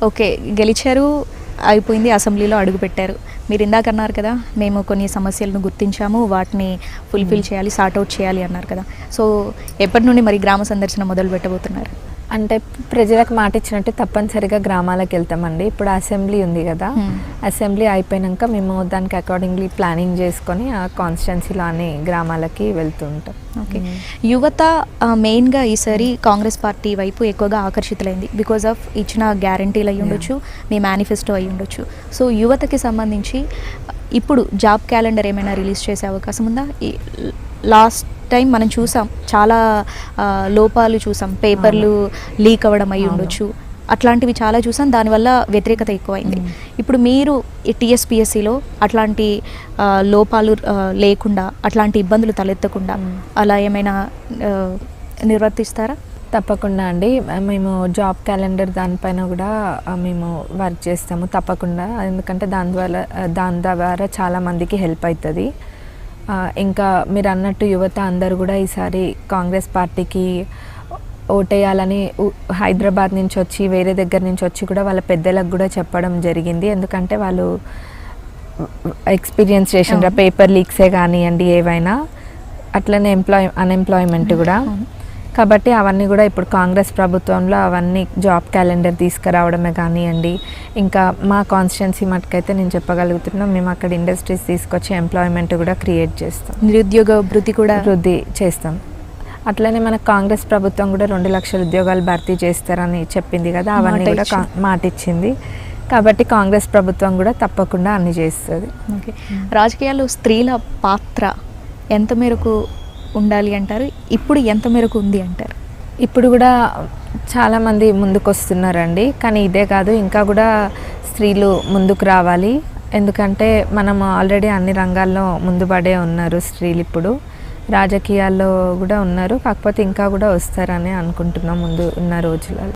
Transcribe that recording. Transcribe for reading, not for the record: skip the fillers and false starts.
Okay, గెలిచారు, అయిపోయింది, అసెంబ్లీలో అడుగుపెట్టారు. మీరు ఇందాక అన్నారు కదా, మేము కొన్ని సమస్యలను గుర్తించాము, వాటిని ఫుల్ఫిల్ చేయాలి, సార్ట్ అవుట్ చేయాలి అన్నారు కదా. సో ఎప్పటి నుండి మరి గ్రామ సందర్శన మొదలు పెట్టబోతున్నారు? అంటే ప్రజలకు మాట ఇచ్చినట్టు తప్పనిసరిగా గ్రామాలకు వెళ్తామండి. ఇప్పుడు అసెంబ్లీ ఉంది కదా, అసెంబ్లీ అయిపోయాక మేము దానికి అకార్డింగ్లీ ప్లానింగ్ చేసుకొని ఆ కాన్స్టిట్యున్సీలో అన్ని గ్రామాలకి వెళ్తుంటాం. ఓకే, యువత మెయిన్గా ఈసారి కాంగ్రెస్ పార్టీ వైపు ఎక్కువగా ఆకర్షితులైంది బికాజ్ ఆఫ్ ఇచ్చిన గ్యారంటీలు అయి ఉండొచ్చు, మీ మేనిఫెస్టో అయి ఉండొచ్చు. సో యువతకి సంబంధించి ఇప్పుడు జాబ్ క్యాలెండర్ ఏమైనా రిలీజ్ చేసే అవకాశం ఉందా? లాస్ట్ టైం మనం చూసాం, చాలా లోపాలు చూసాం, పేపర్లు లీక్ అవ్వడం అయి ఉండొచ్చు, అట్లాంటివి చాలా చూసాం, దానివల్ల వ్యతిరేకత ఎక్కువైంది. ఇప్పుడు మీరు ఈ టీఎస్పీఎస్సీలో అట్లాంటి లోపాలు లేకుండా, అట్లాంటి ఇబ్బందులు తలెత్తకుండా అలా ఏమైనా నిర్వర్తిస్తారా? తప్పకుండా అండి, మేము జాబ్ క్యాలెండర్ దానిపైన కూడా మేము వర్క్ చేస్తాము తప్పకుండా. ఎందుకంటే దాని ద్వారా చాలామందికి హెల్ప్ అవుతుంది. ఇంకా మీరు అన్నట్టు యువత అందరూ కూడా ఈసారి కాంగ్రెస్ పార్టీకి ఓటేయాలని హైదరాబాద్ నుంచి వచ్చి, వేరే దగ్గర నుంచి వచ్చి కూడా వాళ్ళ పెద్దలకు కూడా చెప్పడం జరిగింది. ఎందుకంటే వాళ్ళు ఎక్స్పీరియన్స్ చేసిన పేపర్ లీక్సే కానివ్వండి, ఏవైనా అట్లనే అన్ఎంప్లాయ్మెంట్ కూడా. కాబట్టి అవన్నీ కూడా ఇప్పుడు కాంగ్రెస్ ప్రభుత్వంలో అవన్నీ జాబ్ క్యాలెండర్ తీసుకురావడమే కానివ్వండి, ఇంకా మా కాన్స్టిట్యున్సీ మటుకైతే నేను చెప్పగలుగుతున్నాం, మేము అక్కడ ఇండస్ట్రీస్ తీసుకొచ్చి ఎంప్లాయ్మెంట్ కూడా క్రియేట్ చేస్తాం, నిరుద్యోగ వృద్ధి చేస్తాం. అట్లనే మన కాంగ్రెస్ ప్రభుత్వం కూడా 2 లక్షల ఉద్యోగాలు భర్తీ చేస్తారని చెప్పింది కదా, అవన్నీ కూడా మాట ఇచ్చింది. కాబట్టి కాంగ్రెస్ ప్రభుత్వం కూడా తప్పకుండా అన్ని చేస్తుంది. ఓకే, రాజకీయాల్లో స్త్రీల పాత్ర ఎంత మేరకు ఉండాలి అంటారు? ఇప్పుడు ఎంత మేరకు ఉంది అంటారు? ఇప్పుడు కూడా చాలామంది ముందుకు వస్తున్నారండి, కానీ ఇదే కాదు, ఇంకా కూడా స్త్రీలు ముందుకు రావాలి. ఎందుకంటే మనం ఆల్రెడీ అన్ని రంగాల్లో ముందుపడే ఉన్నారు స్త్రీలు, ఇప్పుడు రాజకీయాల్లో కూడా ఉన్నారు, కాకపోతే ఇంకా కూడా వస్తారని అనుకుంటున్నాం ముందు ఉన్న రోజులలో.